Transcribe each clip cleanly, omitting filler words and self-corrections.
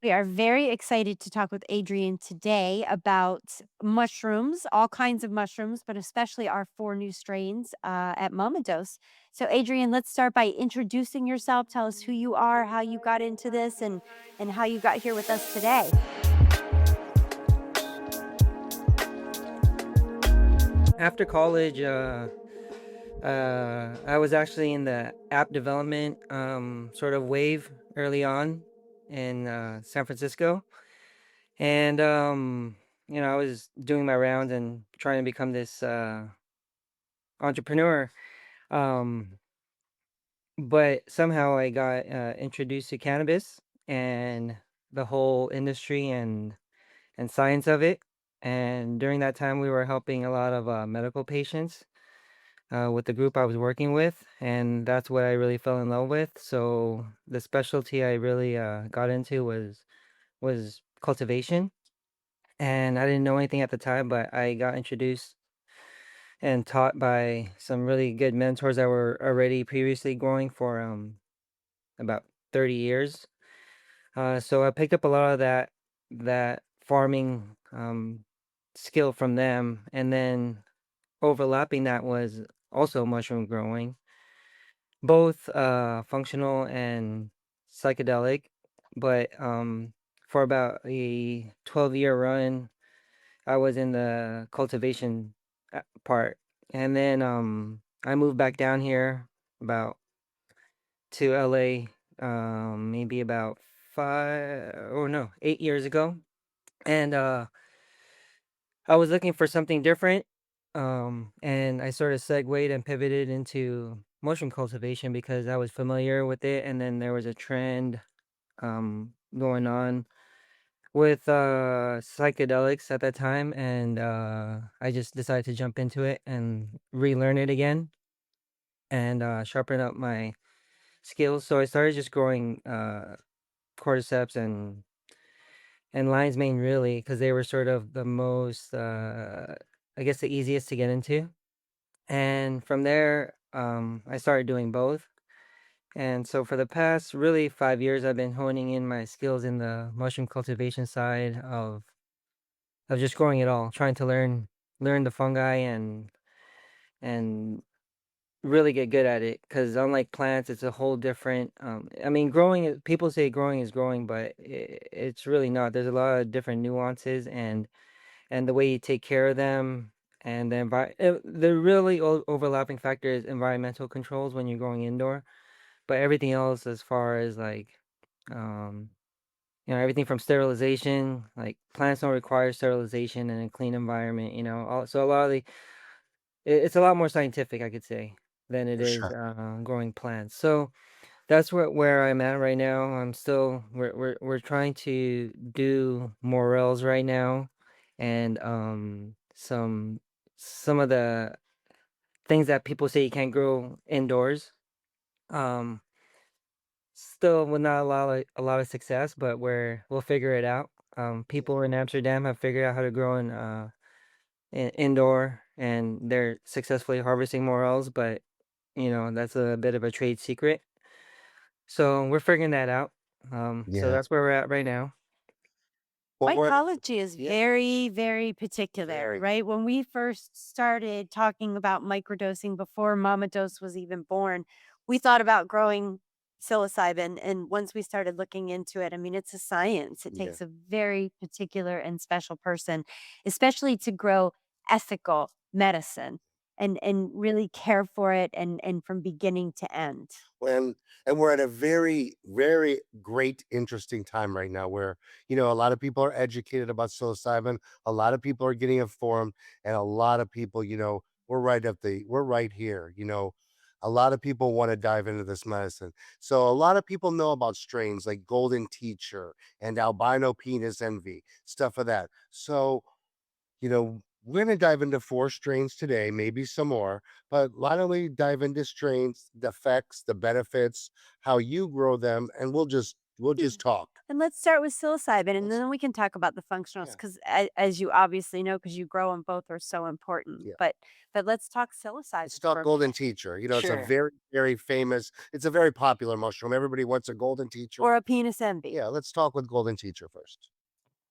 We are very excited to talk with Adrian today about mushrooms, all kinds of mushrooms, but especially our four new strains at Mamados. So, Adrian, let's start by introducing yourself. Tell us who you are, how you got into this, and how you got here with us today. After college, I was actually in the app development sort of wave early on in San Francisco, and I was doing my rounds and trying to become this entrepreneur. Um, but somehow I got introduced to cannabis and the whole industry and science of it. And during that time, we were helping a lot of medical patients with the group I was working with, and that's what I really fell in love with. So the specialty I really got into was cultivation, and I didn't know anything at the time, but I got introduced and taught by some really good mentors that were already previously growing for about 30 years. So I picked up a lot of that farming skill from them, and then overlapping that was also mushroom growing, both functional and psychedelic. But for about a 12-year run, I was in the cultivation part, and then I moved back down here about to LA, maybe about 8 years ago. And I was looking for something different, and I sort of segued and pivoted into mushroom cultivation because I was familiar with it, and then there was a trend going on with psychedelics at that time, and I just decided to jump into it and relearn it again and sharpen up my skills. So I started just growing cordyceps and lion's mane, really, because they were sort of the most I guess the easiest to get into. And from there, I started doing both. And so for the past really 5 years, I've been honing in my skills in the mushroom cultivation side of just growing it all, trying to learn the fungi and really get good at it. Because unlike plants, it's a whole different. I mean, people say growing is growing, but it's really not. There's a lot of different nuances and the way you take care of them. And the really overlapping factor is environmental controls when you're growing indoor, but everything else as far as like um everything from sterilization, like plants don't require sterilization in a clean environment, so a lot of it's a lot more scientific, I could say, than it For is sure. growing plants. So that's where I'm at right now. I'm still we're trying to do morels right now, and some of the things that people say you can't grow indoors. Um Still with not a lot of success, but we'll figure it out. People in Amsterdam have figured out how to grow indoor, and they're successfully harvesting morels, but that's a bit of a trade secret. So we're figuring that out. So Yeah. that's where we're at right now. Well, Mycology is yeah, very, very particular, very. right? When we first started talking about microdosing before Mamados was even born, we thought about growing psilocybin. And once we started looking into it, I mean, it's a science. It Yeah. takes a very particular and special person, especially to grow ethical medicine and really care for it and from beginning to end. When and we're at a very, very great, interesting time right now where, a lot of people are educated about psilocybin, a lot of people are getting informed, and a lot of people, we're right here. A lot of people want to dive into this medicine. So a lot of people know about strains like golden teacher and albino penis envy, stuff of that. So we're going to dive into four strains today, maybe some more, but why don't we dive into strains, the effects, the benefits, how you grow them, and we'll just talk. And let's start with psilocybin, and Let's then we can talk about the functionals yeah, because, as you obviously know, because you grow them both are so important. yeah. But let's talk Let's psilocybin talk for a golden minute, teacher. It's a Sure. very, very famous it's a very popular mushroom. Everybody wants a golden teacher. or a penis envy. Yeah, let's talk with golden teacher first.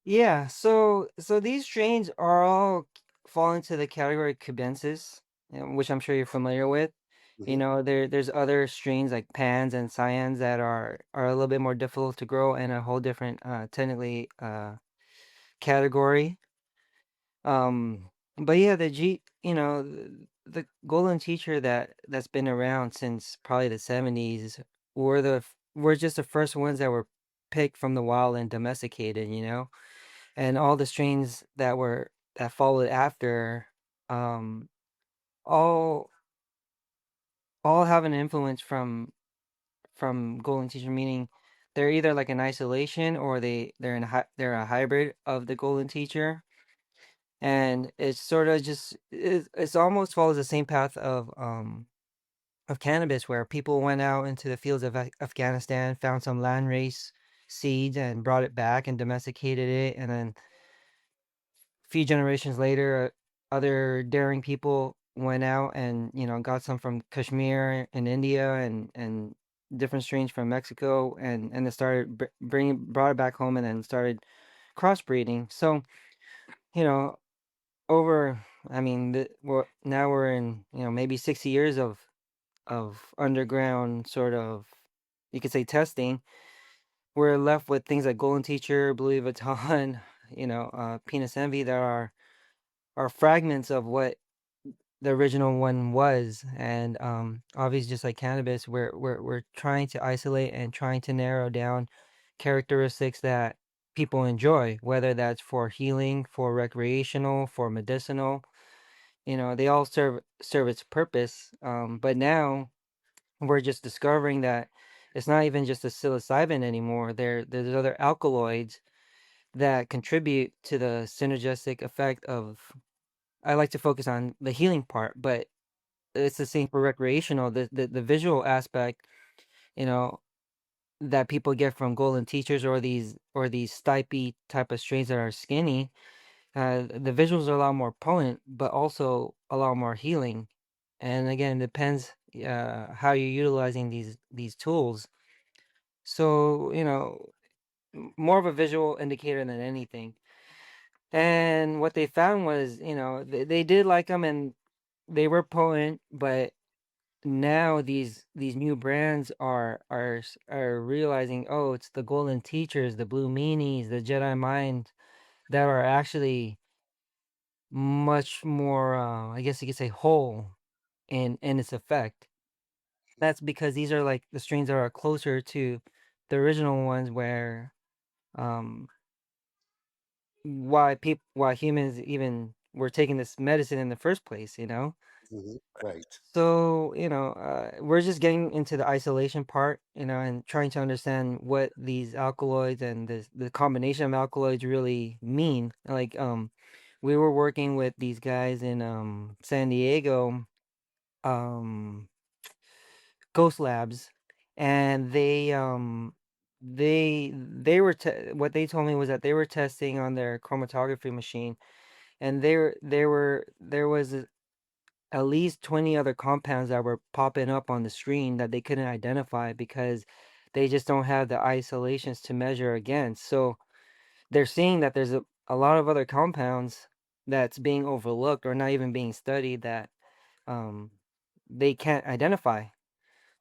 Yeah, so these strains are all fall into the category cubensis, which I'm sure you're familiar with. Mhm, There's other strains like pans and cyans that are a little bit more difficult to grow and a whole different technically category. But yeah, the golden teacher that's been around since probably the 70s were just the first ones that were picked from the wild and domesticated. And all the strains that followed after, um, all all have an influence from golden teacher, meaning they're either like an isolation or they're a hybrid of the golden teacher. And it's sort of just it's almost follows the same path of cannabis, where people went out into the fields of Afghanistan, found some landrace seeds and brought it back and domesticated it, and then few generations later, other daring people went out and got some from Kashmir in India and different strains from Mexico, and they started brought it back home and then started crossbreeding. So you know over I mean now we're in maybe 60 years of underground sort of, you could say, testing. We're left with things like Golden Teacher, Bluey Vuitton, Penis Envy, that are fragments of what the original one was. And obviously, just like cannabis, we're trying to isolate and trying to narrow down characteristics that people enjoy, whether that's for healing, for recreational, for medicinal. They all serve its purpose. But now we're just discovering that it's not even just a psilocybin anymore. There's other alkaloids that contribute to the synergistic effect of. I like to focus on the healing part, but it's the same for recreational. The visual aspect, you know, that people get from golden teachers or these stipy type of strains that are skinny. The visuals are a lot more potent, but also a lot more healing. And again, it depends how you're utilizing these tools. So more of a visual indicator than anything. And what they found was, they did like them and they were potent, but now these new brands are realizing, oh, it's the golden teachers, the blue meanies, the Jedi mind, that are actually much more, I guess you could say, whole in its effect. That's because these are like the strains that are closer to the original ones, where um why humans even were taking this medicine in the first place. mhm, right. So, we're just getting into the isolation part, and trying to understand what these alkaloids and the combination of alkaloids really mean. Like, we were working with these guys in San Diego, um, Ghost Labs, and they were what they told me was that they were testing on their chromatography machine, and there was at least 20 other compounds that were popping up on the screen that they couldn't identify because they just don't have the isolations to measure against. So they're seeing that there's a lot of other compounds that's being overlooked or not even being studied, that um, they can't identify.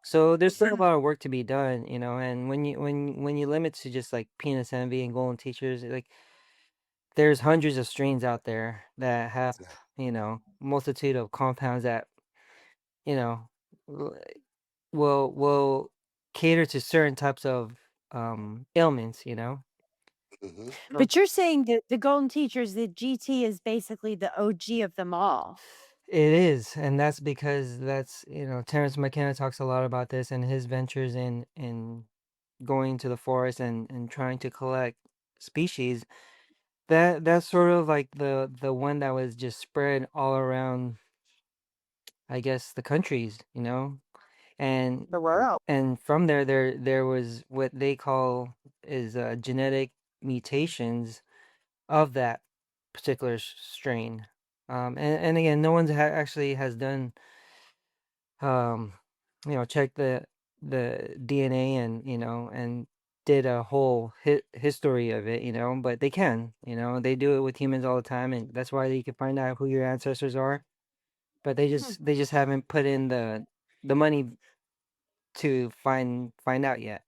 So there's still a lot of work to be done, and when you limit to just like penis envy and golden teachers, like there's hundreds of strains out there that have, multitude of compounds that, you know, w- will cater to certain types of ailments. Mhm, So But you're saying that the golden teachers, the GT is basically the OG of them all. it is, and that's because Terrence McKenna talks a lot about this and his ventures in going to the forest and trying to collect species. That's sort of like the one that was just spread all around, I guess, the countries. and The world. from there was what they call is genetic mutations of that particular strain. And again, no one's actually has done um, check the DNA and and did a whole history of it, but they can, they do it with humans all the time, and that's why you can find out who your ancestors are. But Hmm. they just haven't put in the money to find out yet,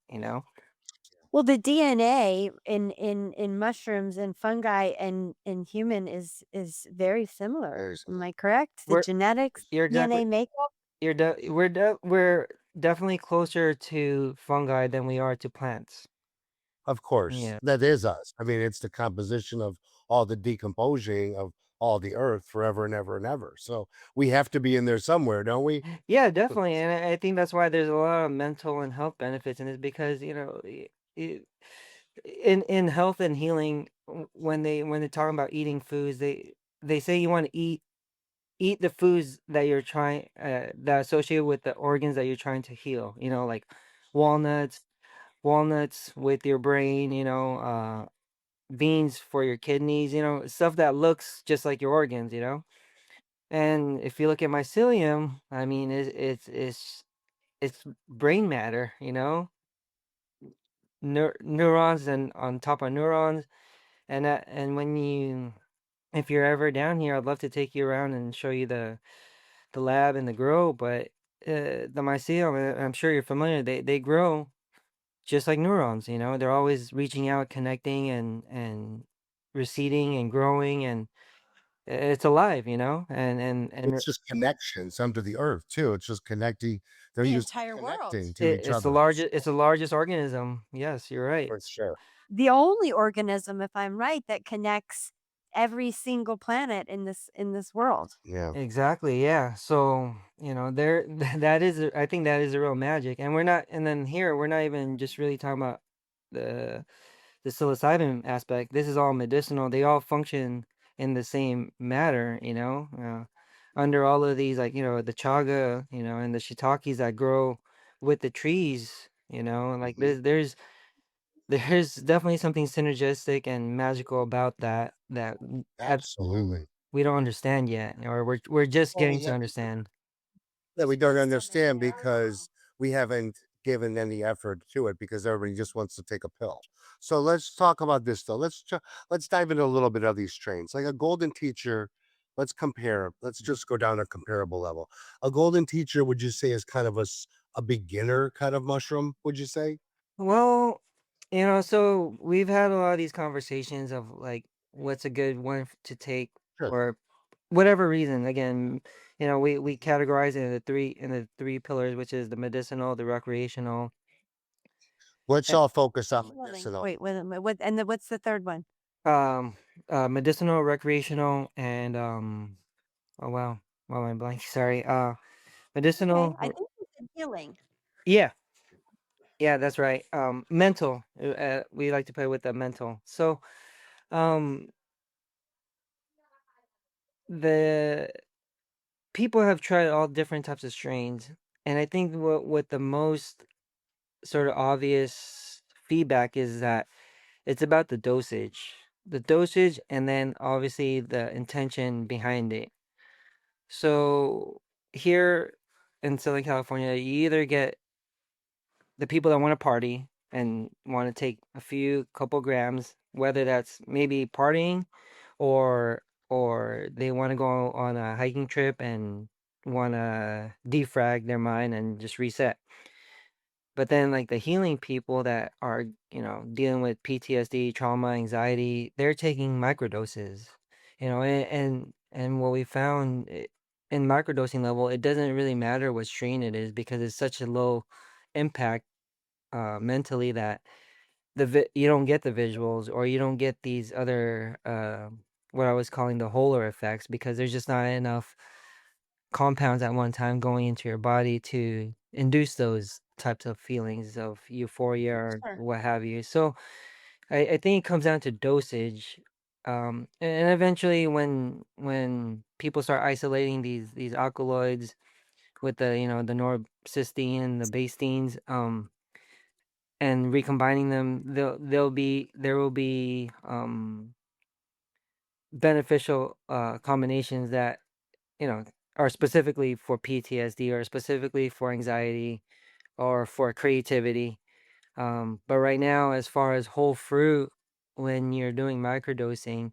Well, the DNA in mushrooms and fungi and in human is very similar. Very Am similar. I correct? The We're genetics, you're DNA definitely makeup? we're definitely closer to fungi than we are to plants. Of course, Yeah. that is us. I mean, it's the composition of all the decomposing of all the earth forever and ever and ever. So we have to be in there somewhere, don't we? Yeah, definitely, and I think that's why there's a lot of mental and health benefits in this because in health and healing when they're talking about eating foods they say you want to eat the foods that you're trying that are associated with the organs that you're trying to heal. Like walnuts, walnuts with your brain. Beans for your kidneys. Stuff that looks just like your organs. And if you look at mycelium, I mean, it's brain matter, neurons and on top of neurons, and when you if you're ever down here, I'd love to take you around and show you the lab and the grow. But the mycelium, I'm sure you're familiar. They grow just like neurons. They're always reaching out, connecting, and receding and growing, and it's alive. And It's just connection, some to the earth too. It's just connecting. They're The used entire world. connecting to each other. it's the largest organism. Yes, you're right. For sure. The only organism, if I'm right, that connects every single planet in this world. Yeah, Exactly, yeah. So, there that is I think that is a real magic. And we're not and then here we're not even just really talking about the the psilocybin aspect. This is all medicinal. They all function in the same matter, under all of these like, the chaga, and the shiitakes that grow with the trees, like mhm, there's definitely something synergistic and magical about that absolutely. we don't understand yet, or we're just Well, getting we to have understand. that we don't understand because we haven't given any effort to it because everybody just wants to take a pill. So let's talk about this though. Let's dive into a little bit of these strains. Like a golden teacher, let's compare. Let's just go down a comparable level. A golden teacher, would you say, is kind of a beginner kind of mushroom? Would you say? Well, so we've had a lot of these conversations of like what's a good one to take Sure. or whatever reason. Again, we categorize it in the three pillars, which is the medicinal, the recreational, Let's eh, all focus on Healing. medicinal. Wait a minute. What's the third one? um, medicinal, recreational, and oh wow, wow, I'm blank. Sorry. Okay, Medicinal. I think you said healing. Yeah, yeah, that's right. Mental. We like to play with the mental. So, um, the people have tried all different types of strains, and I think what the most sort of obvious feedback is that it's about the dosage, and then obviously the intention behind it. So here in Southern California, you either get the people that want to party and want to take a few couple grams, whether that's maybe partying or they want to go on a hiking trip and want to defrag their mind and just reset. But then like the healing people that are, dealing with PTSD, trauma, anxiety, they're taking microdoses. And what we found in microdosing level, it doesn't really matter what strain it is because it's such a low impact mentally that you don't get the visuals or you don't get these other what I was calling the Holler effects because there's just not enough compounds at one time going into your body to induce those types of feelings of euphoria or Sure. what have you. So I think it comes down to dosage. And eventually when people start isolating these alkaloids with the, the norcysteine, the basteines, and recombining them, there will be beneficial combinations that, are specifically for PTSD or specifically for anxiety or for creativity. But right now, as far as whole fruit, when you're doing microdosing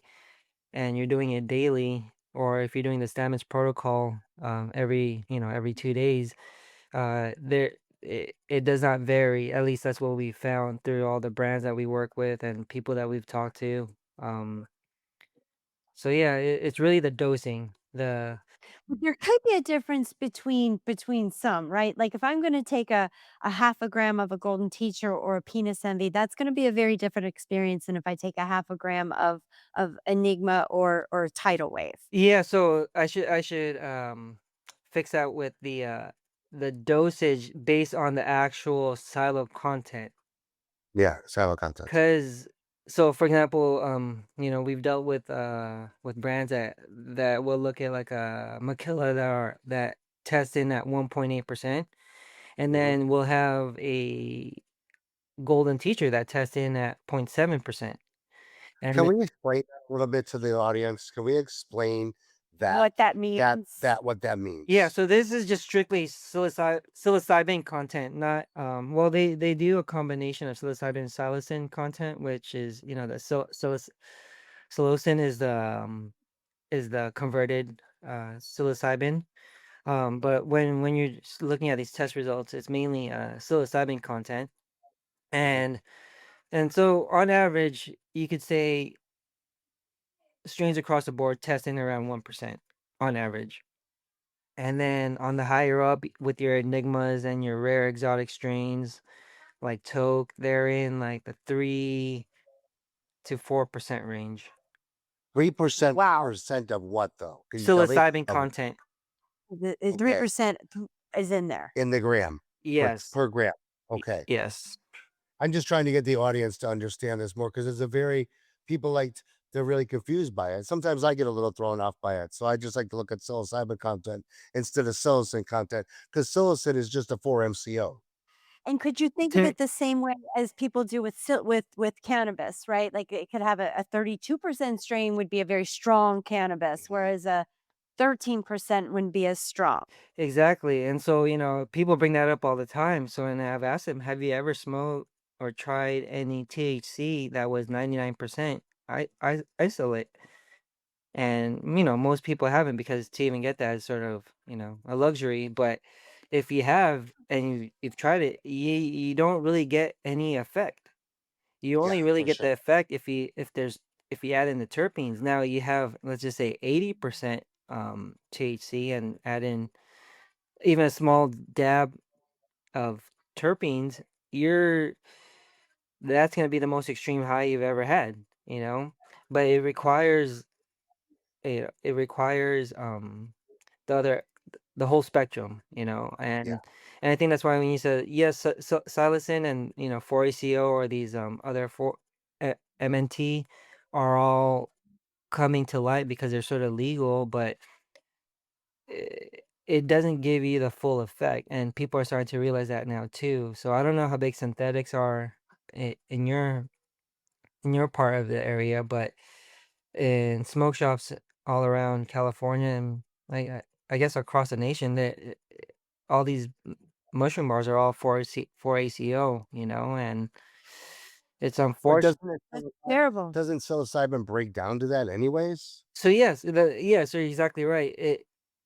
and you're doing it daily, or if you're doing the Stamets protocol, every 2 days, it does not vary. At least that's what we found through all the brands that we work with and people that we've talked to. So yeah, it's really the dosing. But there could be a difference between some, right? Like if I'm going to take a half a gram of a golden teacher or a penis envy, that's going to be a very different experience than if I take a half a gram of enigma or tidal wave. Yeah, so I should fix that with the dosage based on the actual silo content. Yeah, silo content. Cause so for example, we've dealt with brands that will look at like a Mechila that test in at 1.8%, and Mhm. then we'll have a golden teacher that tests in at 0.7%. Can And we explain that a little bit to the audience? Can we explain that What that that means. that what that yeah, means? so this is just strictly psilocybin content, not well they do a combination of psilocybin and psilocin content, which is, the psilocin is the converted psilocybin. But when you're looking at these test results, it's mainly psilocybin content. Mhm. And so on average, you could say strains across the board testing around 1% on average. And then on the higher up with your enigmas and your rare exotic strains like Toke, they're in like the 3 to 4% range. 3% Wow. percent of what though? Can you tell me? Psilocybin Of content. The okay, 3% is in there. in the gram Yes. per gram. Okay. Yes. I'm just trying to get the audience to understand this more because it's a very people they're really confused by it. Sometimes I get a little thrown off by it. So I just like to look at psilocybin content instead of psilocin content because psilocin is just a 4-MCO. And could you think of To it the same way as people do with with cannabis, right? Like it could have a 32% strain would be a very strong cannabis, Mhm. whereas a 13% wouldn't be as strong. exactly. And so, people bring that up all the time. So and I've asked them, have you ever smoked or tried any THC that was 99% isolate? And, most people haven't because to even get that is sort of, a luxury. But if you have and you've tried it, you don't really get any effect. You Yeah, only really for get sure. the effect if you add in the terpenes. Now you have, let's just say 80% THC and add in even a small dab of terpenes, you're that's gonna be the most extreme high you've ever had, you know? But it requires the other the whole spectrum, Yeah. and I think that's why when you said yes, psilocin and 4-ACO or these other MNT are all coming to light because they're sort of legal, but it doesn't give you the full effect, and people are starting to realize that now too. So I don't know how big synthetics are in your part of the area, but in smoke shops all around California and I guess across the nation that all these mushroom bars are all 4 ACO, and it's But unfortunate. That's terrible. doesn't psilocybin break down to that anyways? So yes, yes, you're exactly right.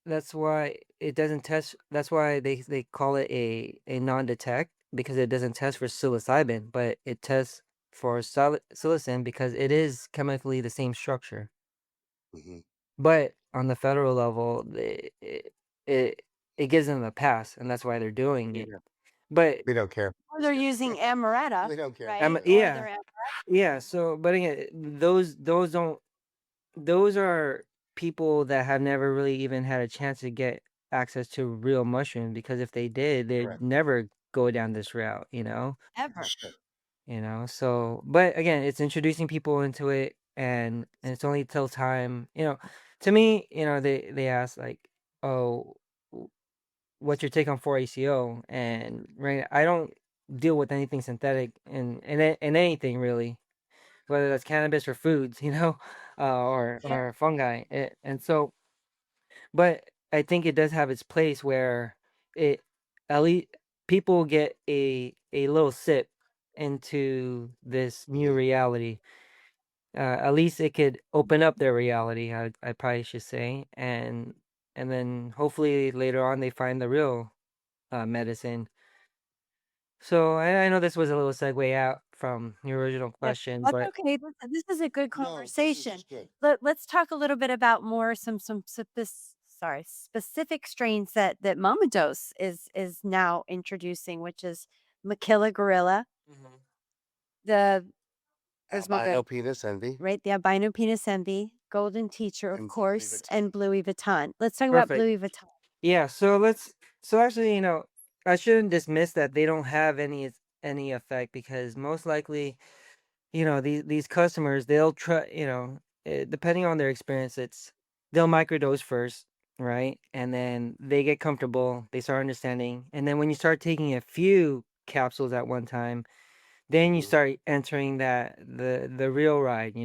That's why it doesn't test. That's why they call it a non-detect because it doesn't test for psilocybin, but it tests for psilocin because it is chemically the same structure. Mhm. But on the federal level, it it gives them a pass, and that's why they're doing We it. don't But we don't care. Or they're using amaretto, We don't care. right? Or yeah, they're yeah. So, but again, those don't. Those are people that have never really even had a chance to get access to real mushrooms because if they did, they'd Correct. never go down this route, For ever. sure. So, but again, it's introducing people into it, and it's only till time, to me, they ask like, oh, what's your take on 4-ACO? And right, I don't deal with anything synthetic in anything really, whether that's cannabis or foods, Yeah. or fungi. And so, but I think it does have its place where it at least people get a little sip into this new Mhm. reality. At least it could open up their reality, I probably should say, and then hopefully later on they find the real medicine. So I know this was a little segue out from your original Yeah, question, that's but okay. This is a good No, this is conversation. just good. Let's talk a little bit about more specific strains that Mamados is now introducing, which is Mechilogorilla, Mhm. the Albino penis envy right, the albino penis envy, golden teacher, of and Louis course, Vuitton. and Bluey Vuitton. Let's talk about Perfect. Bluey Vuitton. Yeah, so actually, I shouldn't dismiss that they don't have any effect because most likely, these customers, they'll try, depending on their experience, they'll microdose first, right? And then they get comfortable, they start understanding, and then when you start taking a few capsules at one time, then you Mhm. start entering the real ride,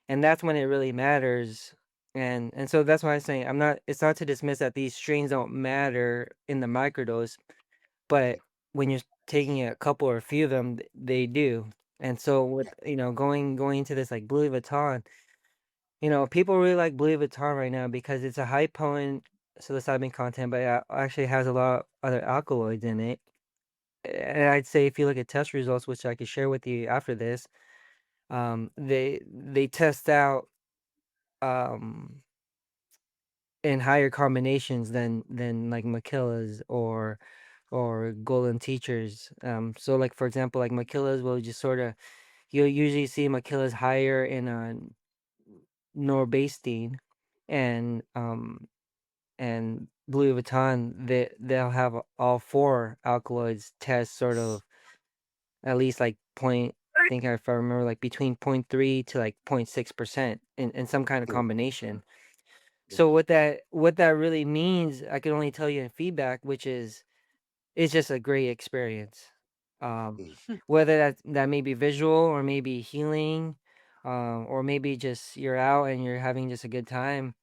and that's when it really matters. And so that's why I'm saying it's not to dismiss that these strains don't matter in the microdose, but when you're taking a couple or a few of them, they do. And so with Yeah. going into this like Louis Vuitton, people really like Louis Vuitton right now because it's a high potent psilocybin content, but it actually has a lot of other alkaloids in it. And I'd say if you look at test results, which I could share with you after this, they test out um in higher combinations than like Maquilla's or golden teachers. So like for example, like Maquilla's will just sort of you'll usually see Maquilla's higher in a norbastein and Louis Vuitton they'll have all four alkaloids test sort of at least like point I think if I remember like between 0.3 to like 0.6% in some kind of Mhm. combination. So Mhm. what that really means, I can only tell you in feedback, which is it's just a great experience. Um, Mhm. whether that may be visual or maybe healing, or maybe just you're out and you're having just a good time.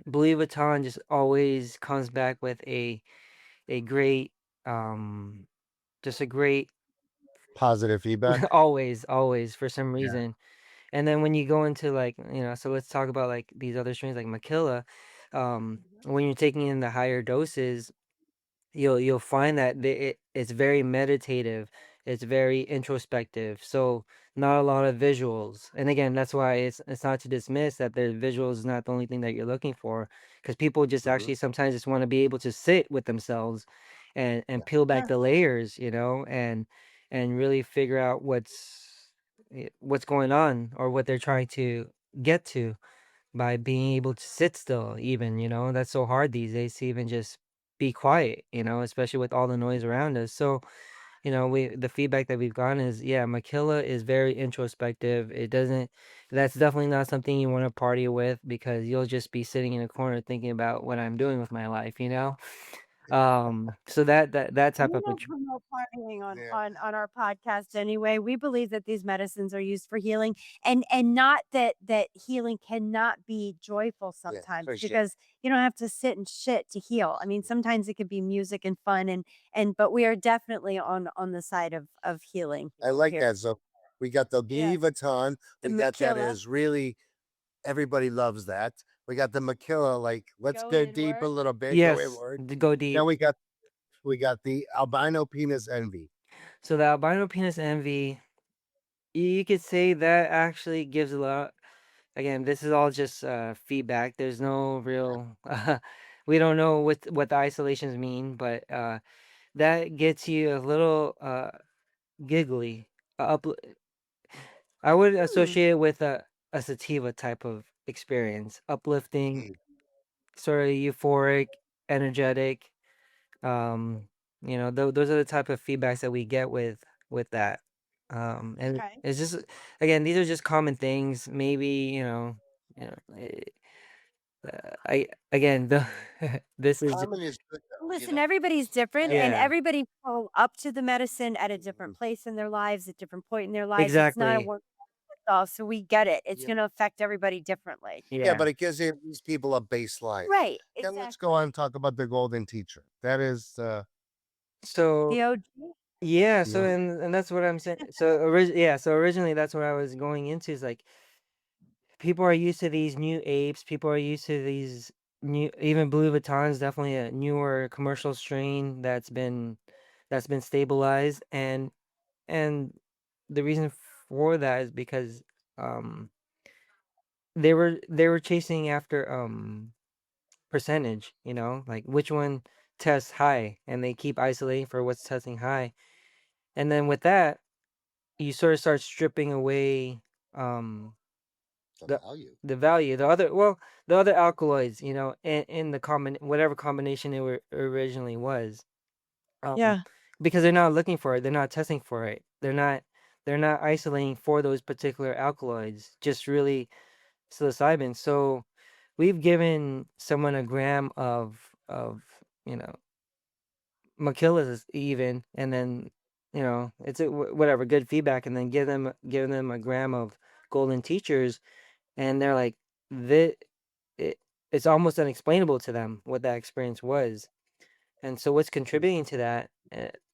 Louis Vuitton just always comes back with a great um just a great Positive feedback. always for some Yeah. reason. And then when you go into like, so let's talk about like these other strains like Makilla. When you're taking in the higher doses, you'll find that it's very meditative, it's very introspective, so not a lot of visuals. And again, that's why it's not to dismiss that the visuals is not the only thing that you're looking for, because people just Mhm. actually sometimes just want to be able to sit with themselves and Yeah. peel back Huh. the layers, and really figure out what's going on or what they're trying to get to by being able to sit still even, that's so hard these days to even just be quiet, especially with all the noise around us. So, the feedback that we've gotten is, yeah, Makilla is very introspective. That's definitely not something you want to party with because you'll just be sitting in a corner thinking about what I'm doing with my life. So that We type of don't mature. promote partying on Yeah. on our podcast anyway. We believe that these medicines are used for healing, and not that healing cannot be joyful Yeah. sometimes, For sure. because you don't have to sit and shit to heal. I mean, sometimes it could be music and fun, and but we are definitely on the side of healing I people like here. that. So we got the Yeah, Louis Vuitton. the We got that Makilla, is really everybody loves that. We got the Makilla, like let's go go deep a inward. little bit, go Yes, inward. to go Now deep. we got the albino penis envy. So the albino penis envy, you could say that actually gives a lot. Again, this is all just feedback. There's no real. We don't know what the isolations mean, but that gets you a little giggly. Up, I would Hmm. associate it with a sativa type of experience, uplifting, Mm. sort of euphoric, energetic. Those are the type of feedbacks that we get with that. And Okay. it's just again, these are just common things. Maybe I again the this is Common is good Listen, everybody's different and Yeah, everybody pull up to the medicine at a different place in their lives, at different point in their lives. It's not a exactly. one size fits all, so we get it. It's gonna affect everybody differently. Yeah, Yeah. but it gives these people a baseline. Right, Then let's go exactly. on and talk about the golden teacher. That is, So The OG? yeah, you so know, and that's what I'm saying. So so originally that's what I was going into is like people are used to these new apes, people are used to these new even Blue Vuitton's definitely a newer commercial strain that's been stabilized and the reason for that is because um they were chasing after percentage, like which one tests high and they keep isolating for what's testing high. And then with that, you sort of start stripping away um the the value. the value, the other alkaloids, in the whatever combination it originally was. Um Yeah. because they're not looking for it, they're not testing for it. They're not isolating for those particular alkaloids, just really psilocybin. So we've given someone a gram of you know Mechilogorilla even, and then it's whatever good feedback, and then give them a gram of golden teachers, and they're like, this, it, it's almost unexplainable to them what that experience was. And so what's contributing to that?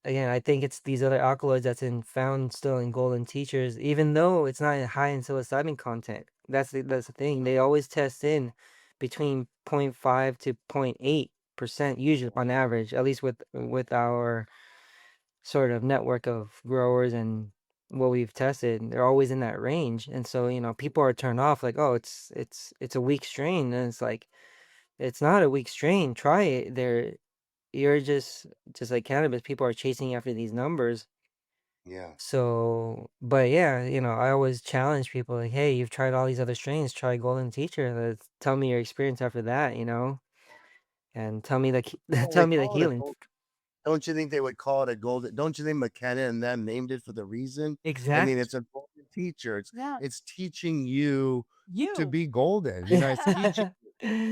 Again, I think it's these other alkaloids that's found still in golden teachers, even though it's not high in psilocybin content. That's the thing. They always test in between zero point 0.5 to 0.8% usually on average, at least with our sort of network of growers and what we've tested. They're always in that range. And so, people are turned off like, oh, it's a weak strain. And it's like, it's not a weak strain. Try it. You're just like cannabis, people are chasing after these numbers. Yeah. So, but yeah, I always challenge people like, hey, you've tried all these other strains, try Golden Teacher. Tell me your experience after that, and tell me Well, they tell me the call it a healing. gold. Don't you think they would call it a golden? Don't you think McKenna and them named it for the reason? I mean, Exact. it's a golden teacher. It's Yeah. it's teaching you to You. be golden. It's teaching.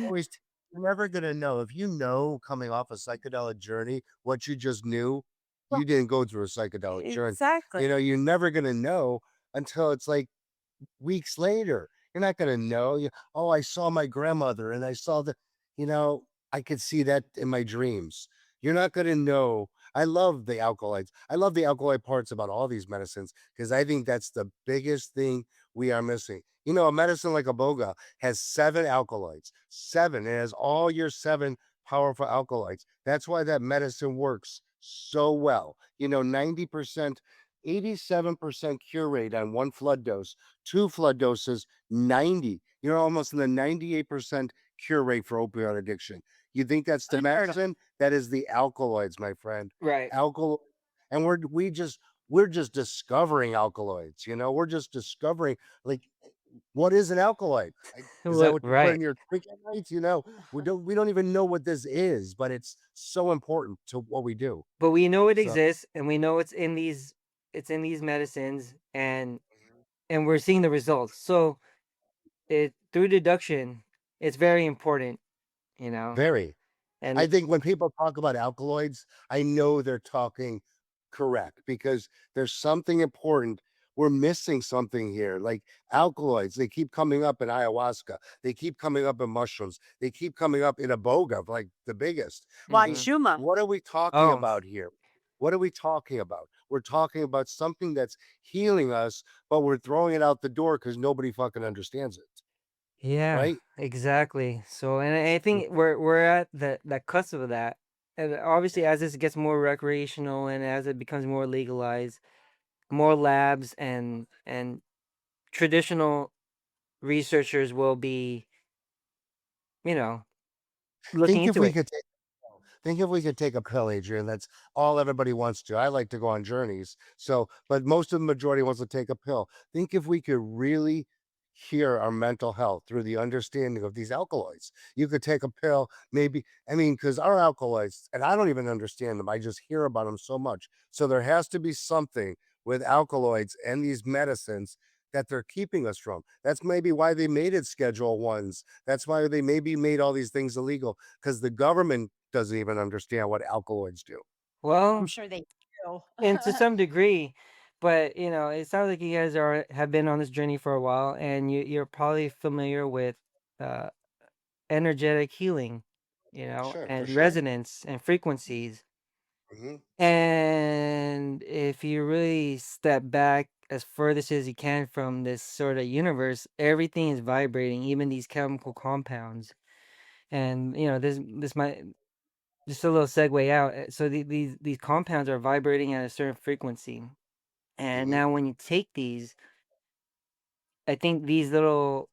Always, you're never gonna know if you know coming off a psychedelic journey what you just knew. Well, You didn't go through a psychedelic journey. exactly. You're never gonna know until it's like weeks later. You're not gonna know. Oh, I saw my grandmother and I saw I could see that in my dreams. You're not gonna know. I love the alkaloids. I love the alkaloid parts about all these medicines because I think that's the biggest thing we are missing. A medicine like Aboga has 7 alkaloids. Seven. It has all your 7 powerful alkaloids. That's why that medicine works so well. 90%, 87% cure rate on one flood dose. 2 flood doses, 90. You're almost in the 98% cure rate for opioid addiction. You think that's the Unheard of. medicine? That is the alkaloids, my friend. Right. Alkaloid, and we're just discovering alkaloids. We're just discovering like what is an alkaloid? Is that What? what you put Right. in your drink at night? We don't even know what this is, but it's so important to what we do. But we know it So exists, and we know it's in these medicines, and we're seeing the results. So it through deduction, it's very important, you know. very. I And think when people talk about alkaloids, I know they're talking correct because there's something important. We're missing something here. Like alkaloids, they keep coming up in ayahuasca. They keep coming up in mushrooms. They keep coming up in iboga, like the biggest. mhm. Wachuma. What are we talking Oh, about here? What are we talking about? We're talking about something that's healing us, but we're throwing it out the door because nobody fucking understands it. yeah, Right? exactly. So, and I think we're at that cusp of that. And obviously, as this gets more recreational and as it becomes more legalized, more labs and traditional researchers will be, you know, looking Think if into we it. could Think if we could take a pill, Adrian. That's all everybody wants to. I like to go on journeys. So, but most of the majority wants to take a pill. Think if we could really cure our mental health through the understanding of these alkaloids. You could take a pill, maybe, I mean, because our alkaloids, and I don't even understand them, I just hear about them so much. So there has to be something with alkaloids and these medicines that they're keeping us from. That's maybe why they made it Schedule Ones. That's why they maybe made all these things illegal, because the government doesn't even understand what alkaloids do. I'm Well, sure they do. and to some degree, but it sounds like you guys are have been on this journey for a while, and you're probably familiar with uh, energetic healing, Sure, for and sure. resonance and frequencies. Hmm. And if you really step back as furthest as you can from this sort of universe, everything is vibrating, even these chemical compounds. And this might just a little segue out. So these compounds are vibrating at a certain frequency, and Hmm. now when you take these, I think these little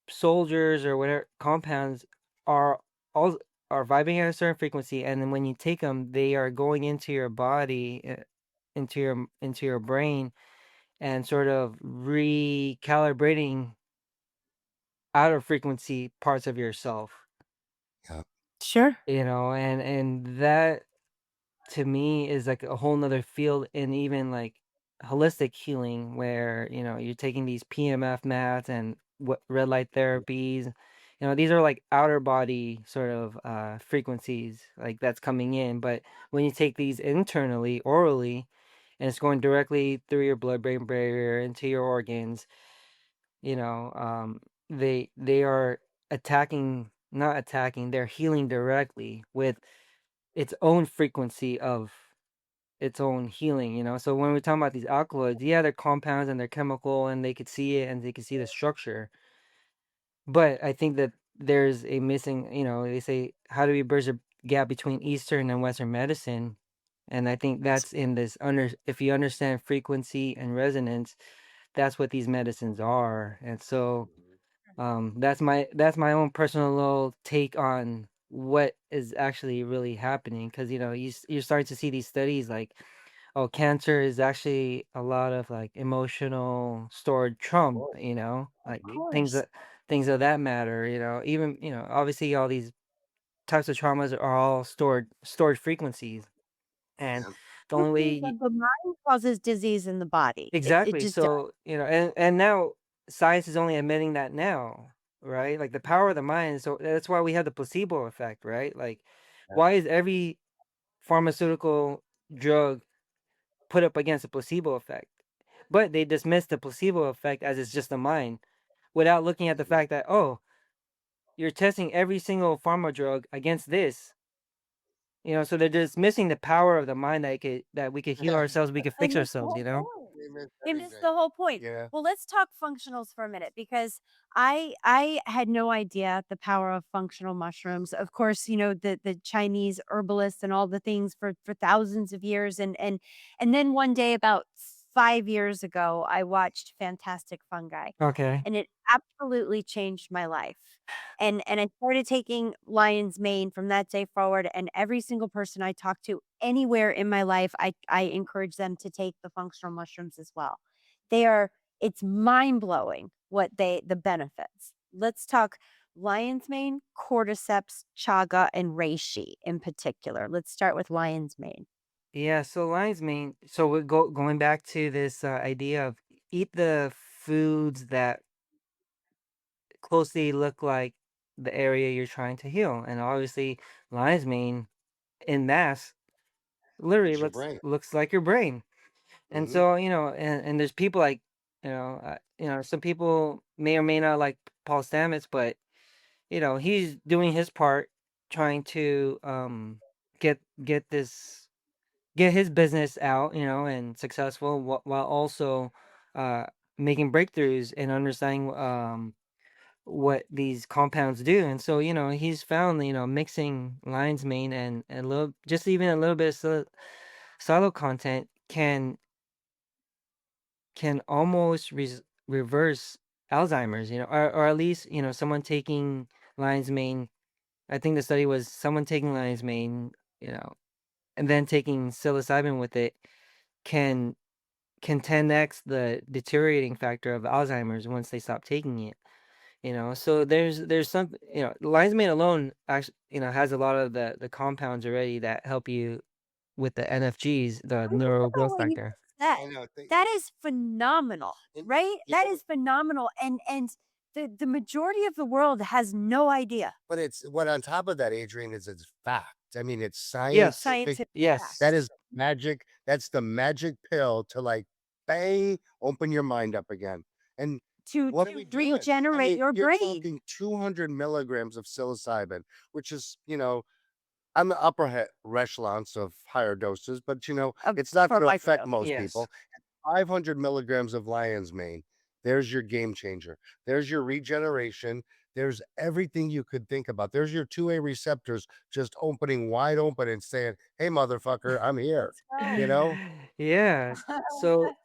soldiers or whatever compounds are all are vibrating at a certain frequency, and then when you take them, they are going into your body, into your brain, and sort of recalibrating outer frequency parts of yourself. Yeah. Sure. And that to me is like a whole nother field in even like holistic healing, where you're taking these PMF mats and what red light therapies. These are like outer body sort of frequencies like that's coming in, but when you take these internally orally, and it's going directly through your blood brain barrier into your organs, you know they are attacking not attacking, they're healing directly with its own frequency of its own healing. So when we're talking about these alkaloids, yeah, they're compounds and they're chemical, and they could see it and they could see the structure. But I think that there's a missing, they say, how do we bridge the gap between Eastern and Western medicine? And I think that's in this if you understand frequency and resonance, that's what these medicines are. And so that's my own personal little take on what is actually really happening, because you're starting to see these studies like, oh, cancer is actually a lot of like emotional stored trauma, Of like course. things of that matter, even obviously all these types of traumas are all stored frequencies, and Yeah. the only Everything way. that the mind causes disease in the body. It Exactly. just does. So, and now science is only admitting that now, right? Like the power of the mind. So that's why we have the placebo effect, right? Like, Yeah. why is every pharmaceutical drug put up against a placebo effect? But they dismiss the placebo effect as it's just the mind, without looking at the Mhm. fact that, oh, you're testing every single pharma drug against this. So they're dismissing the power of the mind, that we could heal Yeah. ourselves, we could They fix missed the ourselves. whole point. They missed They missed everything. the whole point. Yeah. Well, let's talk functionals for a minute because I had no idea the power of functional mushrooms. Of course, the Chinese herbalists and all the things for thousands of years, and then one day about 5 years ago, I watched Fantastic Fungi, Okay. and it absolutely changed my life. And I started taking lion's mane from that day forward, and every single person I talk to anywhere in my life, I encourage them to take the functional mushrooms as well. They are it's mind-blowing what the benefits. Let's talk lion's mane, cordyceps, chaga, and reishi in particular. Let's start with lion's mane. Yeah, so lion's mane. So we're going back to this idea of eat the foods that closely look like the area you're trying to heal, and obviously, lion's mane in mass literally It's your looks brain. looks like your brain. And Hmm. so and there's people like some people may or may not like Paul Stamets, but he's doing his part, trying to get get this get his business out, and successful, while also uh, making breakthroughs and understanding what these compounds do. And so, he's found, mixing lion's mane and a little, just even a little bit of silo content can almost reverse Alzheimer's, or at least, someone taking lion's mane. I think the study was someone taking lion's mane, you know, and then taking psilocybin with it can 10x the deteriorating factor of Alzheimer's once they stop taking it. So there's some, lion's mane alone actually, has a lot of the compounds already that help you with the NFGs, the I love neuro growth what you factor. that I know. that is phenomenal, And right? you That know, is phenomenal, and the majority of the world has no idea. but it's what on top of that, Adrian, is it's fact. I mean, it's Yes. scientific. Scientific Yes. That fact is magic. That's the magic pill to like, bang, open your mind up again. And to what are we doing? I regenerate mean, your you're brain. talking 200 milligrams of psilocybin, which is, on the upper echelons of higher doses, but it's not For going to affect microdose. most Yes. people. 500 milligrams of lion's mane. There's your game changer. There's your regeneration. There's everything you could think about. There's your 2A receptors just opening wide open and saying, "Hey, motherfucker, I'm here." Let's go. You know? Yeah. So,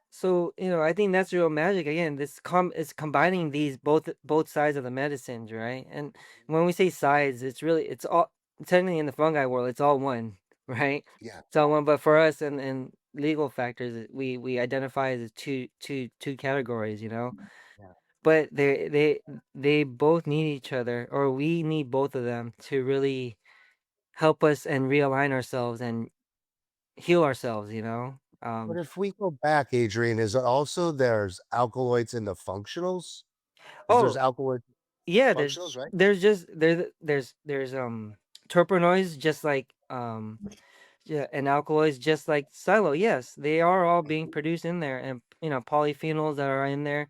I think that's real magic. Again, this is combining these both sides of the medicines, right? And when we say sides, it's all technically in the fungi world, it's all one, right? Yeah. It's all one, but for us and legal factors, we identify as two categories, Yeah. but they both need each other, or we need both of them to really help us and realign ourselves and heal ourselves, But if we go back, Adrian, is also there's alkaloids in the functionals? Is there's Oh, alkaloid yeah, functionals, right? there's terpenoids, just like yeah, and alkaloids, just like silo. Yes, they are all being produced in there, and polyphenols that are in there.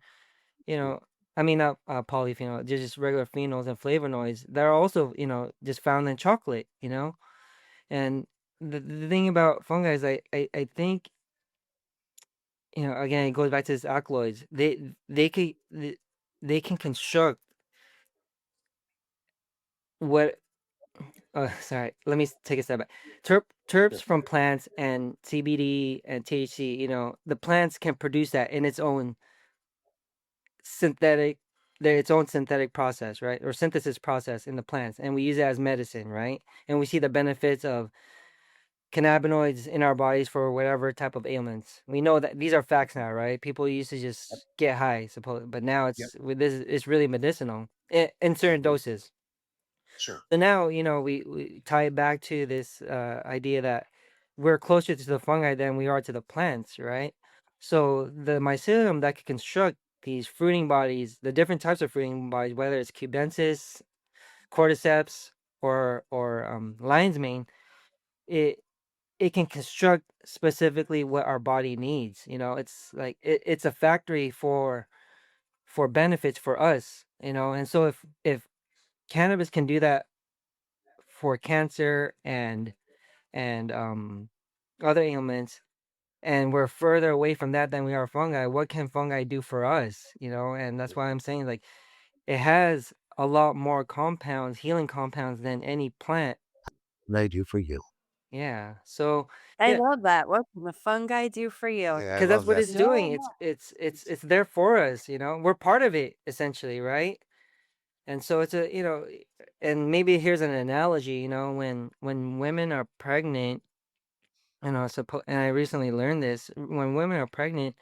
You know, I mean, not polyphenol, just regular phenols and flavonoids that are also just found in chocolate. And the thing about fungi is I think again, it goes back to this alkaloids. They can construct what. Oh, sorry. Let me take a step back. Terps Sure. from plants and CBD and THC. The plants can produce that in synthetic, its own synthetic process, right, or synthesis process in the plants, and we use it as medicine, right? And we see the benefits of cannabinoids in our bodies for whatever type of ailments. We know that these are facts now, right? People used to Yep. just get high, suppose, but now Yep. it's with this. It's really medicinal in certain Mhm. doses. Sure. So now, we tie it back to this idea that we're closer to the fungi than we are to the plants, right? So the mycelium that can construct these fruiting bodies, the different types of fruiting bodies, whether it's cubensis, cordyceps, or lion's mane, it it can construct specifically what our body needs. It's like it's a factory for benefits for us. And so if cannabis can do that for cancer and other ailments, and we're further away from that than we are fungi, what can fungi do for us? And that's why I'm saying, like, it has a lot more compounds, healing compounds, than any plant. What I do for you. Yeah. So I yeah, love that. What can the fungi do for you? Yeah, I because that's love what that. it's So doing. much. It's there for us. We're part of it, essentially, right? And so it's and maybe here's an analogy. When women are pregnant, and I recently learned this, when women are pregnant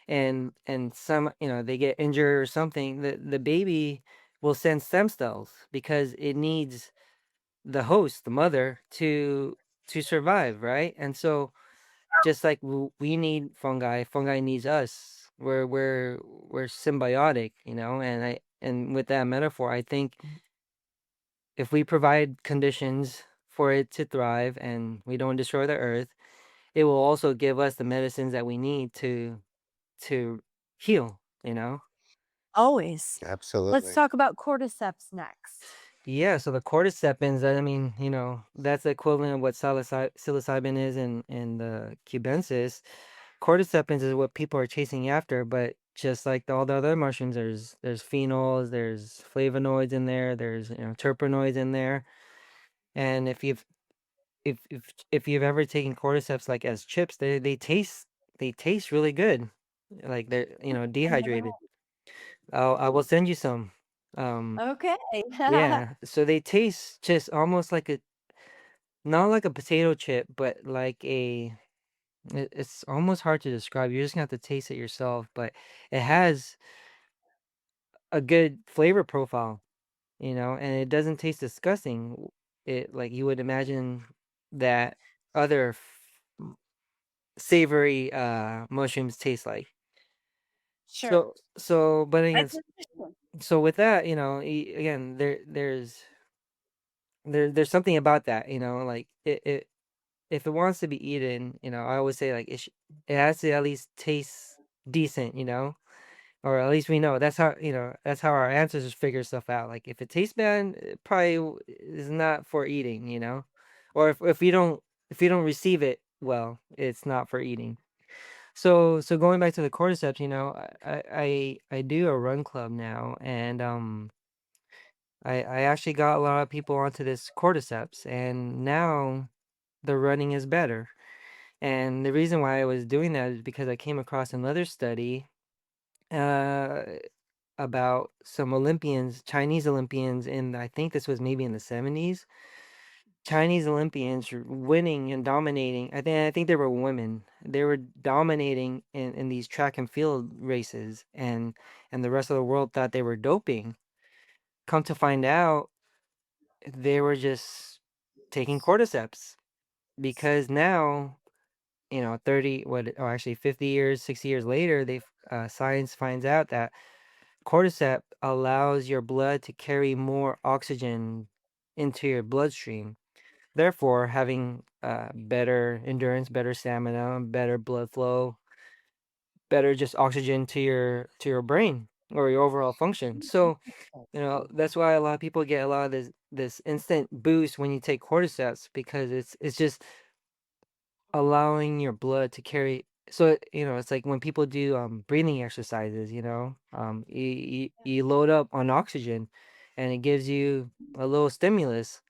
and some, they get injured or something, the baby will send stem cells because it needs the host, the mother, to survive, right? And so, just like we need fungi needs us. We're symbiotic, and with that metaphor, I think if we provide conditions for it to thrive and we don't destroy the earth, it will also give us the medicines that we need to heal, Always. Let's Absolutely. talk about cordyceps next. Yeah, so the cordyceps, I mean, that's the equivalent of what psilocybin is in the cubensis. Cordyceps is what people are chasing after, but just like all the other mushrooms, there's phenols, there's flavonoids in there, there's terpenoids in there. And if you've ever taken cordyceps like as chips, they taste really good, like they're I never dehydrated. I will send you some. Um, had. Okay. yeah, so they taste just almost like not like a potato chip, but like it's almost hard to describe. You're just gonna have to taste it yourself, but it has a good flavor profile, and it doesn't taste disgusting. It, like you would imagine that other savory mushrooms taste like. Sure. But again, That's interesting. so with that, again, there's something about that, like it if it wants to be eaten, I always say like it has to at least taste decent, or at least we know that's how our ancestors figure stuff out. Like if it tastes bad, it probably is not for eating, or if you don't receive it well, it's not for eating. So going back to the cordyceps, I do a run club now, and I actually got a lot of people onto this cordyceps, and now the running is better. And the reason why I was doing that is because I came across another study uh, about some Olympians, Chinese Olympians, in I think this was maybe in the 70s. Chinese Olympians were winning and dominating. I think they were women. They were dominating in these track and field races, and the rest of the world thought they were doping. Come to find out, they were just taking cordyceps because now 30 what or actually 50 years 60 years later science finds out that cordyceps allows your blood to carry more oxygen into your bloodstream, therefore having better endurance, better stamina, better blood flow, better just oxygen to your brain or your overall function. So that's why a lot of people get a lot of this instant boost when you take cordyceps, because it's just allowing your blood to carry. So it's like when people do breathing exercises, you load up on oxygen, and it gives you a little stimulus,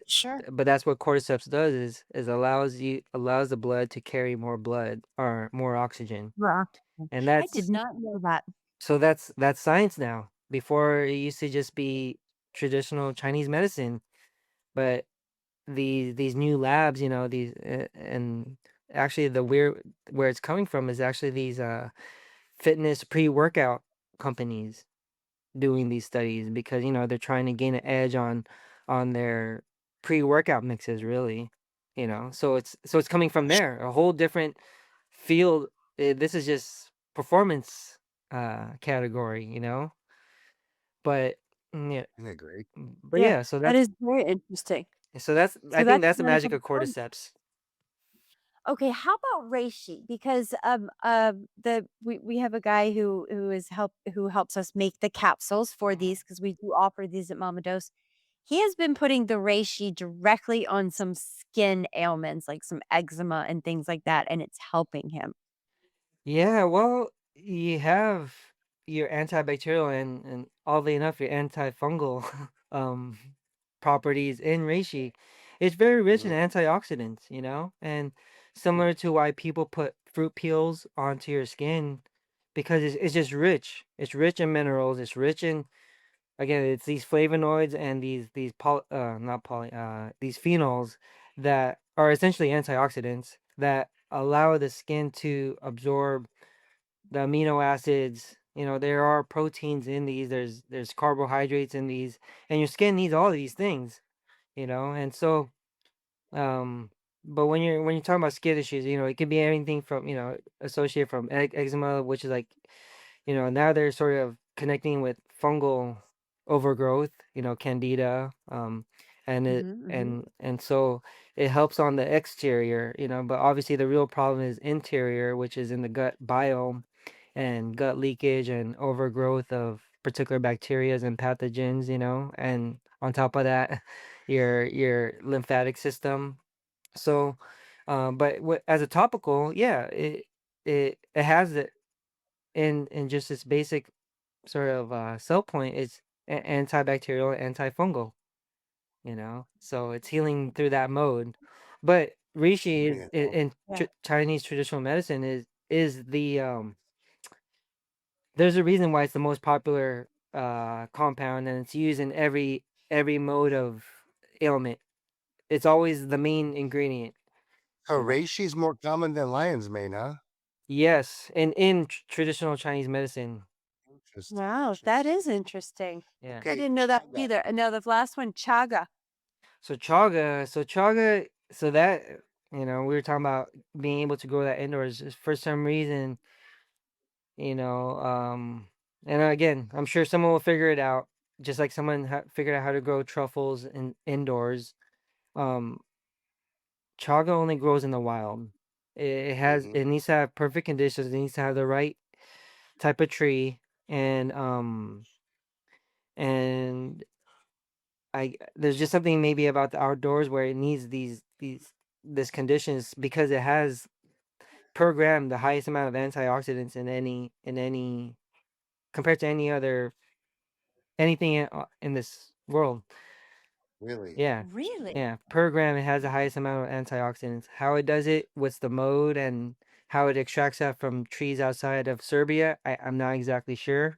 Sure. but that's what cordyceps does, is allows the blood to carry more blood or more oxygen. Wow. And I did that's not know that. so that's science now. Before, it used to just be traditional Chinese medicine, but these new labs, and actually the where it's coming from is actually these fitness pre-workout companies doing these studies, because they're trying to gain an edge on their pre-workout mixes, really. So it's coming from there, a whole different field. This is just performance category, but yeah. Isn't that great? But Yeah, yeah, so that that's is very interesting. so that's I So think that's that's the magic medical of cordyceps. Okay, how about reishi? Because the we have a guy who helps us make the capsules for these because we do offer these at Mamados. He has been putting the reishi directly on some skin ailments, like some eczema and things like that, and it's helping him. Yeah, well, you have your antibacterial and oddly enough, your antifungal um properties in reishi. It's very rich in Mhm. antioxidants, and similar to why people put fruit peels onto your skin, because it's just rich. It's rich in minerals. It's rich in, again, it's these flavonoids and these not poly these phenols that are essentially antioxidants that allow the skin to absorb the amino acids. There are proteins in these. There's carbohydrates in these, and your skin needs all of these things. And so, um, but when you're talking about skin issues, it could be anything from associated from eczema, which is like, now they're sort of connecting with fungal overgrowth, candida, Mhm, mhm. and so it helps on the exterior, but obviously the real problem is interior, which is in the gut biome and gut leakage and overgrowth of particular bacterias and pathogens, and on top of that, your lymphatic system. So, but as a topical, yeah, it has it in just its basic sort of sell point is antibacterial, antifungal. So it's healing through that mode. But reishi is Man, in Yeah. Chinese traditional medicine is the there's a reason why it's the most popular compound, and it's used in every mode of ailment. It's always the main ingredient. Horaishi's more common than lion's mane, huh? Yes, and in traditional Chinese medicine. Interesting, Wow, that interesting. is interesting. Yeah. I Okay, didn't know that chaga. either. And now the last one, chaga. So chaga, so that We were talking about being able to grow that indoors. For some reason, you know, and again, I'm sure someone will figure it out, just like someone figured out how to grow truffles indoors. Um, Chaga only grows in the wild. Mhm. It needs to have perfect conditions. It needs to have the right type of tree, and and I there's just something maybe about the outdoors where it needs this conditions because it has per gram the highest amount of antioxidants in any compared to any other anything in this world. Really? Yeah. Really? Yeah, per gram, it has the highest amount of antioxidants. How it does it, what's the mode, and how it extracts that from trees outside of Serbia, I'm not exactly sure.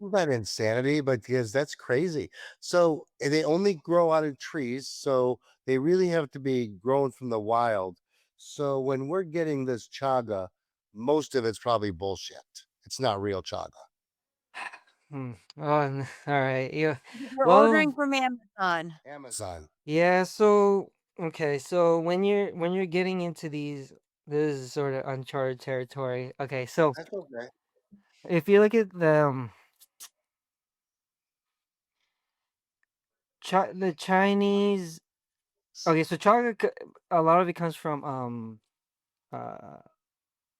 Not insanity, but because that's crazy. So they only grow out of trees, so they really have to be grown from the wild. So when we're getting this chaga, most of it's probably bullshit. It's not real chaga. Hmm. Oh, all right. Yeah. You're Well, ordering from Amazon. Amazon. yeah. So, okay. So when you're getting into this is sort of uncharted territory. Okay. So That's okay. if you look at the Chinese, okay. So chocolate, a lot of it comes from uh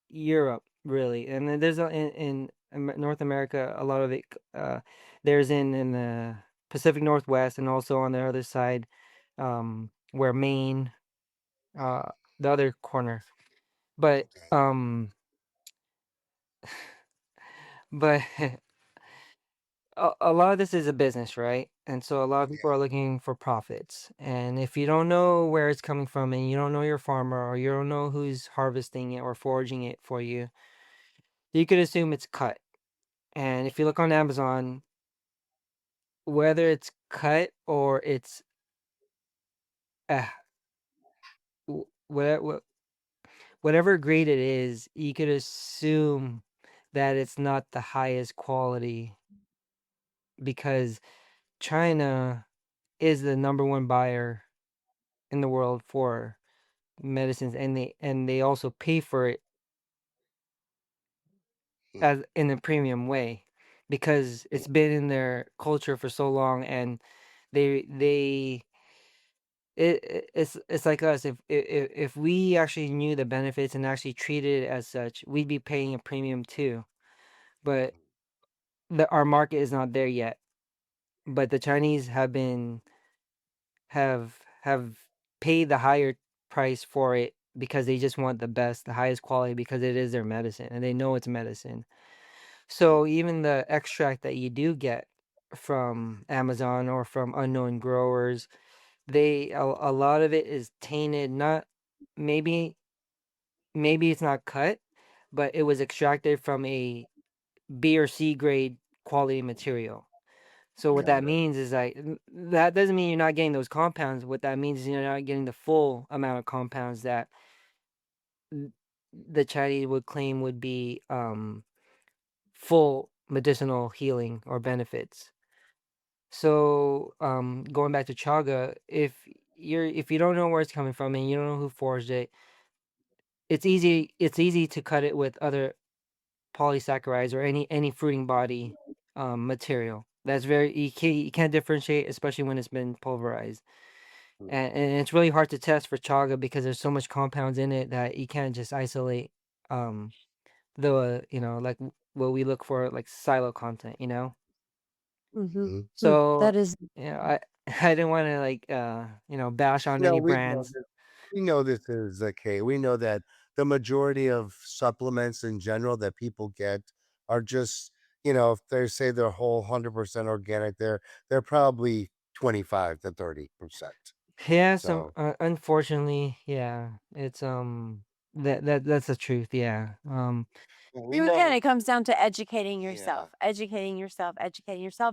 Europe, really, and then there's in North America, a lot of it. There's in the Pacific Northwest, and also on the other side, where Maine, uh, the other corner. But Okay. but a lot of this is a business, right? And so a lot of people Yeah. are looking for profits. And if you don't know where it's coming from, and you don't know your farmer, or you don't know who's harvesting it or foraging it for you could assume it's cut. And if you look on Amazon, whether it's cut or it's, uh, whatever grade it is, you could assume that it's not the highest quality because China is the number one buyer in the world for medicines, and they also pay for it Hmm. as in a premium way because Hmm. it's been in their culture for so long, and they it's like us. If we actually knew the benefits and actually treated it as such, we'd be paying a premium too. But our market is not there yet. But the Chinese have paid the higher price for it because they just want the best, the highest quality because it is their medicine and they know it's medicine. Hmm. So even the extract that you do get from Amazon or from unknown growers, a lot of it is tainted, not maybe maybe it's not cut, but it was extracted from a B or C grade quality material. So what that Got it. means is like that doesn't mean you're not getting those compounds. What that means is you're not getting the full amount of compounds that n- the Chinese would claim would be full medicinal healing or benefits. So going back to chaga, if you don't know where it's coming from and you don't know who forged it, it's easy to cut it with other polysaccharides or any fruiting body material. That's very you can't differentiate, especially when it's been pulverized. Hmm. And it's really hard to test for chaga because there's so much compounds in it that you can't just isolate um like what we look for, like silo content. Mhm. Hmm. So, That is I I didn't want to like bash on No, any we know brands. this. We know this is the case. We know that the majority of supplements in general that people get are just, if they say they're whole 100% organic, they're probably 25 to 30%. Yeah, so So unfortunately, yeah, it's that's the truth, yeah. yeah, we you again, know. it comes down to Yeah. educating yourself,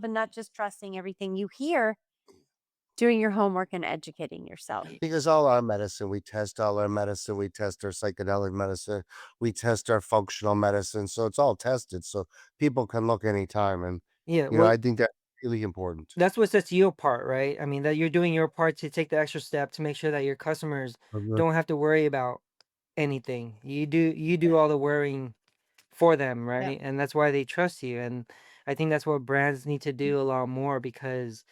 and not just trusting everything you hear, doing your homework and educating yourself. Because all our medicine, we test all our medicine, we test our psychedelic medicine, we test our functional medicine. So it's all tested. So people can look anytime. And, Yeah, well, I think that. really important. That's what sets you apart, right? I mean, that you're doing your part to take the extra step to make sure that your customers Mhm. don't have to worry about anything. You do all the worrying for them, Yep. right? And that's why they trust you. And I think that's what brands need to do a lot more because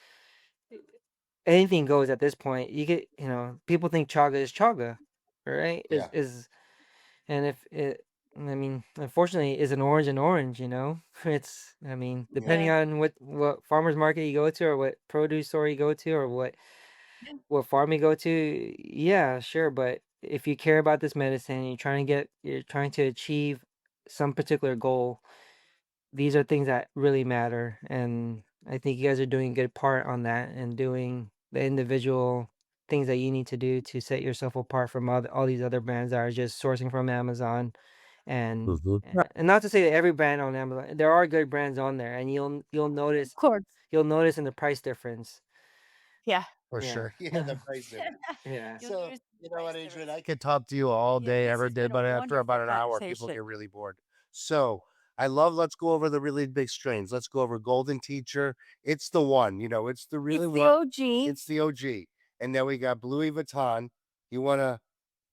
anything goes at this point. You get, people think chaga is chaga, right? Is Yeah, is and if it I mean, unfortunately, is an orange. It's I mean, yeah. depending Yeah. on what farmers market you go to or what produce store you go to or what farm you go to, yeah, sure, but if you care about this medicine, you're trying to achieve some particular goal, these are things that really matter, and I think you guys are doing a good part on that and doing the individual things that you need to do to set yourself apart from all these other brands that are just sourcing from Amazon and Mhm. and not to say that every brand on Amazon, there are good brands on there, and Of course. you'll notice in the price difference. Yeah. For Yeah. sure. Yeah, the price difference. Yeah. You'll So, notice the you know price what, Adrian? difference. I could talk to you all Yeah, day, this every has day, been a but after wonderful about an hour, people conversation. get really bored. So, let's go over the really big strains. Let's go over Golden Teacher. It's the one, it's the really It's the one. OG. It's the OG. And then we got Bluey Vuitton. You wanna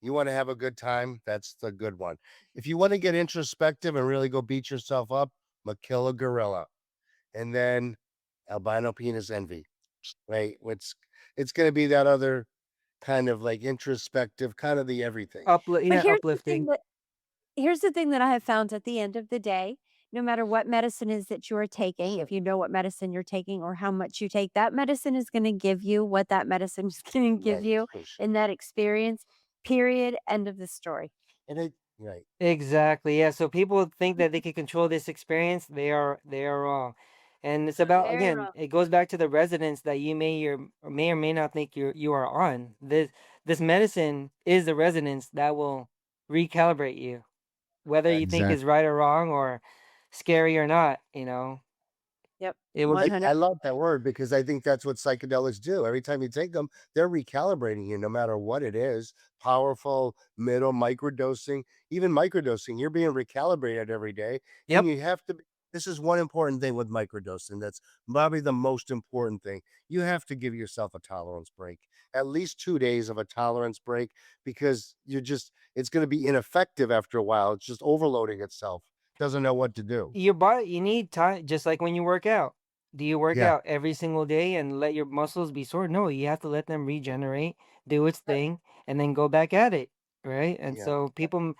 you wanna have a good time? That's the good one. If you want to get introspective and really go beat yourself up, Mechilogorilla. And then Albino Penis Envy. Right? It's gonna be that other kind of like introspective, kind of the everything. But Yeah, uplifting. here's the thing that I have found at the end of the day, no matter what medicine is that you are taking, if Sure. you know what medicine you're taking or how much you take, that medicine is gonna give you what that medicine is gonna give Right, you for sure. in that experience, period, end of the story. And it right. Exactly. Yeah. So people think that they can control this experience. They are wrong. And it's about Very again, wrong. it goes back to the resonance that may or may not think you are on. This medicine is the resonance that will recalibrate you, whether you think is Exactly. right or wrong or scary or not. Yep, It will I, get 100. I love that word because I think that's what psychedelics do. Every time you take them, they're recalibrating you no matter what it is. Powerful, middle, microdosing, even microdosing, you're being recalibrated every day. And Yep. you have to this is one important thing with microdosing. That's probably the most important thing. You have to give yourself a tolerance break, at least 2 days of a tolerance break, because it's going to be ineffective after a while. It's just overloading itself, doesn't know what to do. Your body, you need time, just like when you work out. Do you work Yeah. out every single day and let your muscles be sore? No, you have to let them regenerate, do its thing, and then go back at it, right? And Yeah. so people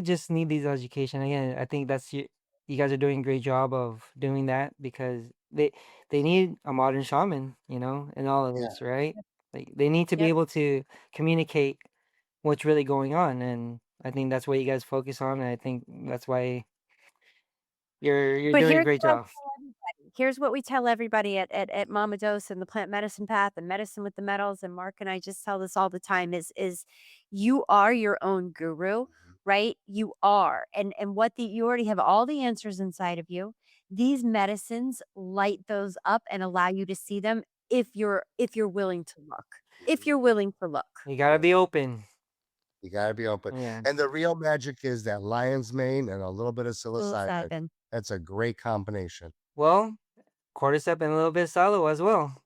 just need these education. Again, I think you guys are doing a great job of doing that because they need a modern shaman, in all of Yeah. this, right? Like they need to be Yep. able to communicate what's really going on, and I think that's what you guys focus on, and I think that's why you're But doing a here's great what I job. tell everybody. Here's what we tell everybody at Mamados and the plant medicine path and medicine with the metals. And Mark and I just tell this all the time is you are your own guru, Mhm. right? You are. And what the you already have all the answers inside of you. These medicines light those up and allow you to see them if you're willing to look. If Mhm. you're willing to look. You gotta Yeah. be open. You gotta be open. Yeah. And the real magic is that lion's mane and a little bit of psilocybin. Psilocybin. That's a great combination. Well, cordyceps and a little bit of salo as well.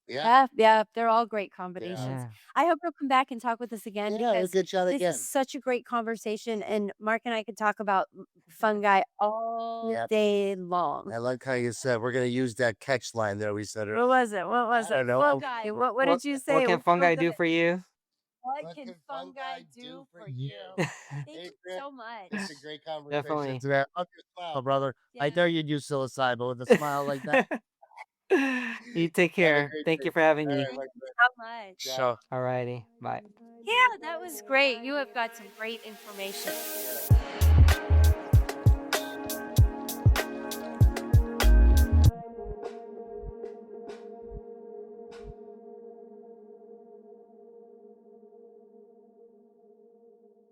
Yeah. Yeah, yeah, they're all great Yeah. combinations. Yeah. I hope you'll come back and talk with us again Yeah, we'll because get you out this is again. such a great conversation, and Mark and I could talk about fungi all Yep. day long. I like how you said we're gonna use that catch line there we said earlier. What was it? What was I it? don't know. Fungi. What What did you what say? It can was so fungi do good. for you? What What can can fungi fungi do do for for you? you? Thank you Adrian, so much. it's a great conversation Definitely. today. I love your smile, brother. I Yeah. dare you'd use psilocybin with a smile like that. You take Have a care. great Thank day. you for having All me. right, Thank my you friend. so much. Ciao. Alrighty. Bye. Yeah, that was great. You have got some great information. Yeah.